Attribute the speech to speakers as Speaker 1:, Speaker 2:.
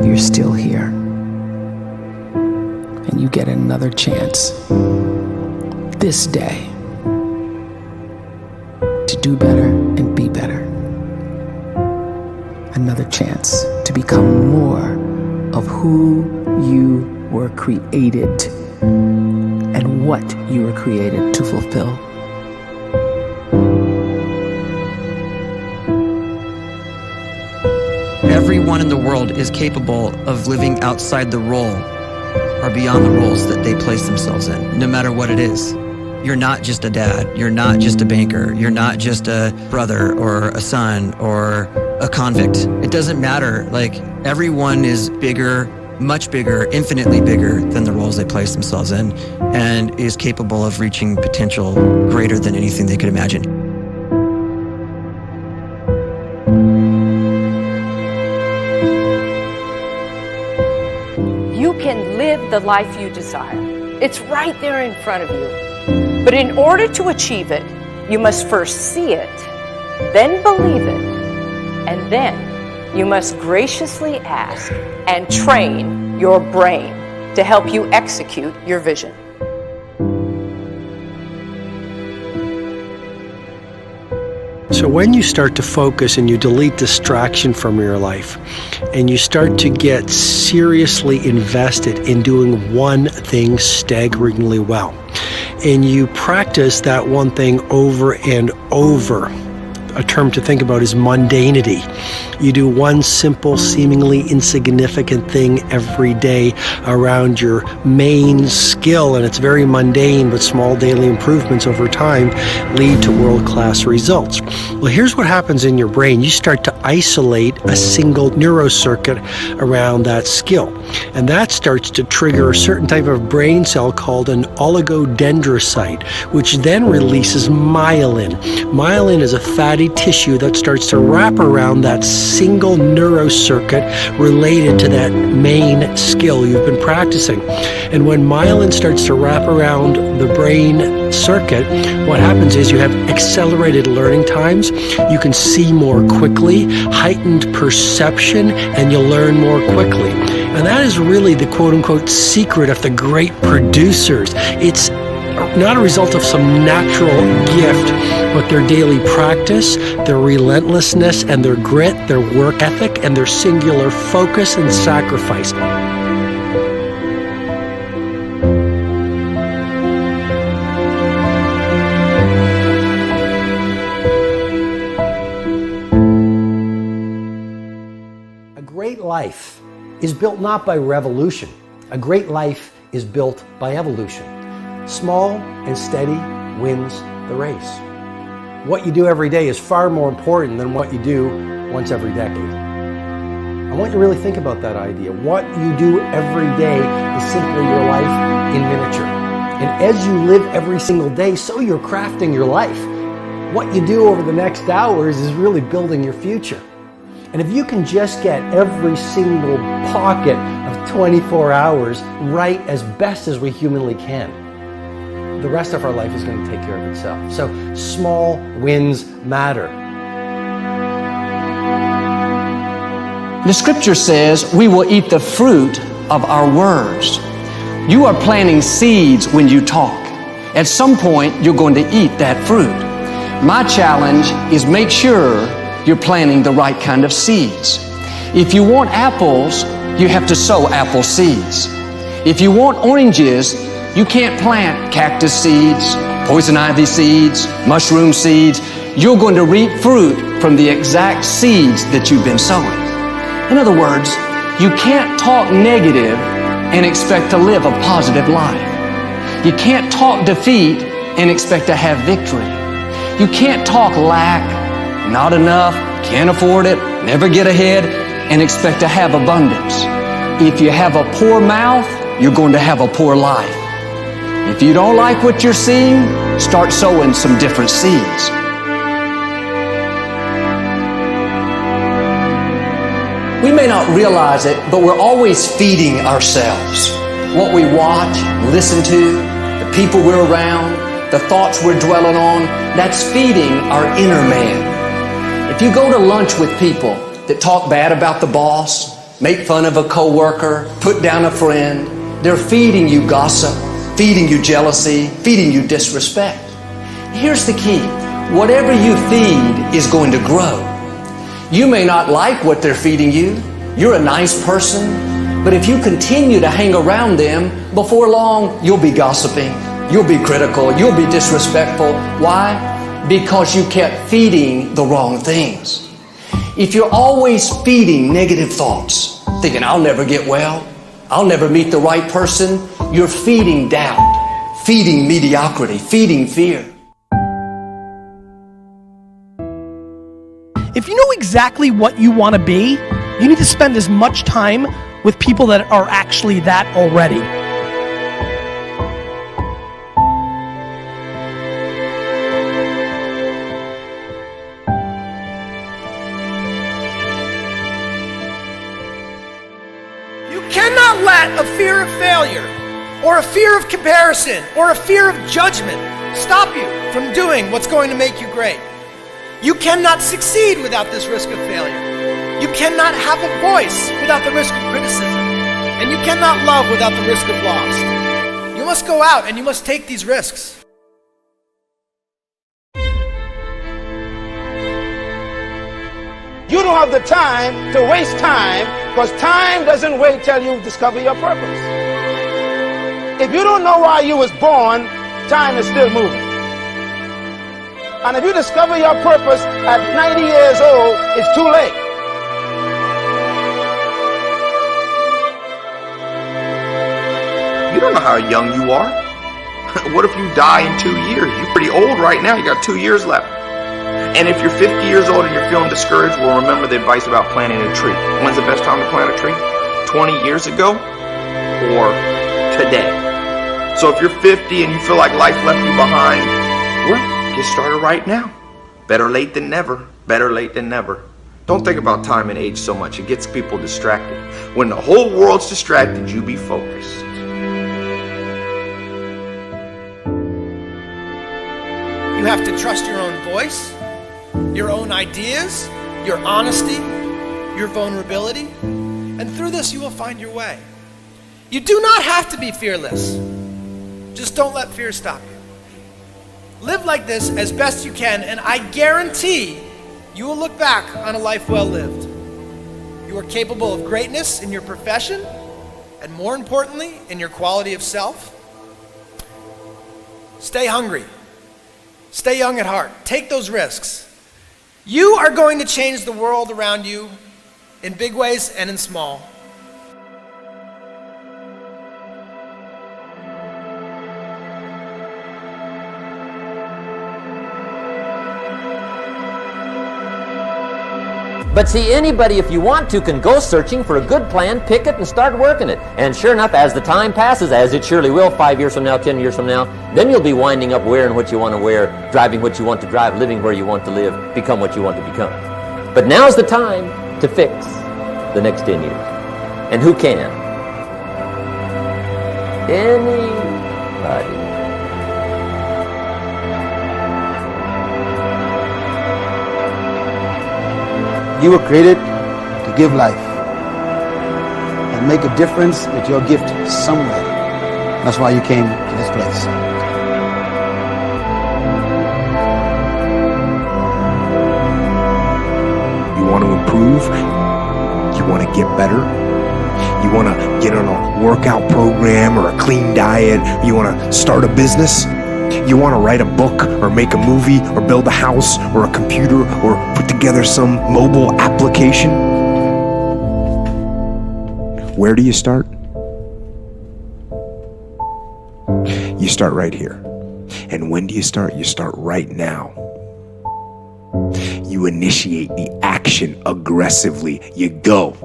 Speaker 1: you're still here. And you get another chance this day to do better and be better. Another chance to become more of who you were created and what you were created to fulfill.
Speaker 2: Everyone in the world is capable of living outside the role or beyond the roles that they place themselves in, no matter what it is. You're not just a dad, you're not just a banker, you're not just a brother or a son or a convict. It doesn't matter. Like, everyone is bigger, much bigger, infinitely bigger than the roles they place themselves in, and is capable of reaching potential greater than anything they could imagine.
Speaker 3: You can live the life you desire. It's right there in front of you. But in order to achieve it, you must first see it, then believe it, and then you must graciously ask and train your brain to help you execute your vision.
Speaker 4: So when you start to focus and you delete distraction from your life, and you start to get seriously invested in doing one thing staggeringly well, and you practice that one thing over and over, a term to think about is mundanity. You do one simple, seemingly insignificant thing every day around your main skill, and it's very mundane, but small daily improvements over time lead to world-class results. Well, here's what happens in your brain. You start to isolate a single neurocircuit around that skill, and that starts to trigger a certain type of brain cell called an oligodendrocyte, which then releases myelin. Myelin is a fatty tissue that starts to wrap around that single neurocircuit related to that main skill you've been practicing. And when myelin starts to wrap around the brain circuit, what happens is you have accelerated learning times, you can see more quickly, heightened perception, and you'll learn more quickly. And that is really the quote-unquote secret of the great producers. It's not a result of some natural gift, but their daily practice, their relentlessness and their grit, their work ethic, and their singular focus and sacrifice. A great life is built not by revolution. A great life is built by evolution. Small and steady wins the race. What you do every day is far more important than what you do once every decade. I want you to really think about that idea. What you do every day is simply your life in miniature. And as you live every single day, so you're crafting your life. What you do over the next hours is really building your future. And if you can just get every single pocket of 24 hours right as best as we humanly can, the rest of our life is going to take care of itself. So small wins matter.
Speaker 5: The scripture says we will eat the fruit of our words. You are planting seeds when you talk. At some point, you're going to eat that fruit. My challenge is make sure you're planting the right kind of seeds. If you want apples, you have to sow apple seeds. If you want oranges, you can't plant cactus seeds, poison ivy seeds, mushroom seeds. You're going to reap fruit from the exact seeds that you've been sowing. In other words, you can't talk negative and expect to live a positive life. You can't talk defeat and expect to have victory. You can't talk lack, not enough, can't afford it, never get ahead, and expect to have abundance. If you have a poor mouth, you're going to have a poor life. If you don't like what you're seeing, start sowing some different seeds. We may not realize it, but we're always feeding ourselves. What we watch, listen to, the people we're around, the thoughts we're dwelling on, that's feeding our inner man. If you go to lunch with people that talk bad about the boss, make fun of a coworker, put down a friend. They're feeding you gossip, feeding you jealousy, feeding you disrespect. Here's the key. Whatever you feed is going to grow. You may not like what they're feeding you. You're a nice person. But if you continue to hang around them, before long, you'll be gossiping. You'll be critical. You'll be disrespectful. Why? Because you kept feeding the wrong things. If you're always feeding negative thoughts, thinking, I'll never get well, I'll never meet the right person, you're feeding doubt, feeding mediocrity, feeding fear.
Speaker 6: If you know exactly what you want to be, you need to spend as much time with people that are actually that already. You cannot let a fear of failure, or a fear of comparison, or a fear of judgment stop you from doing what's going to make you great. You cannot succeed without this risk of failure. You cannot have a voice without the risk of criticism. And you cannot love without the risk of loss. You must go out and you must take these risks.
Speaker 7: You don't have the time to waste time, because time doesn't wait till you discover your purpose. If you don't know why you was born, time is still moving. And if you discover your purpose at 90 years old, it's too late.
Speaker 8: You don't know how young you are. What if you die in 2 years? You're pretty old right now. You got 2 years left. And if you're 50 years old and you're feeling discouraged, well, remember the advice about planting a tree. When's the best time to plant a tree? 20 years ago or today? So if you're 50 and you feel like life left you behind, well, get started right now. Better late than never. Better late than never. Don't think about time and age so much. It gets people distracted. When the whole world's distracted, you be focused.
Speaker 6: You have to trust your own voice, your own ideas, your honesty, your vulnerability, and through this you will find your way. You do not have to be fearless. Just don't let fear stop you. Live like this as best you can, and I guarantee you will look back on a life well lived. You are capable of greatness in your profession, and more importantly, in your quality of self. Stay hungry. Stay young at heart. Take those risks. You are going to change the world around you in big ways and in small.
Speaker 9: But see, anybody, if you want to, can go searching for a good plan, pick it, and start working it. And sure enough, as the time passes, as it surely will 5 years from now, 10 years from now, then you'll be winding up wearing what you want to wear, driving what you want to drive, living where you want to live, become what you want to become. But now's the time to fix the next 10 years. And who can? Anybody.
Speaker 7: You were created to give life and make a difference with your gift somewhere. That's why you came to this place.
Speaker 10: You want to improve? You want to get better? You want to get on a workout program or a clean diet? You want to start a business? You want to write a book or make a movie or build a house or a computer or put together some mobile application? Where do you start? You start right here. And when do you start? You start right now. You initiate the action aggressively. You go.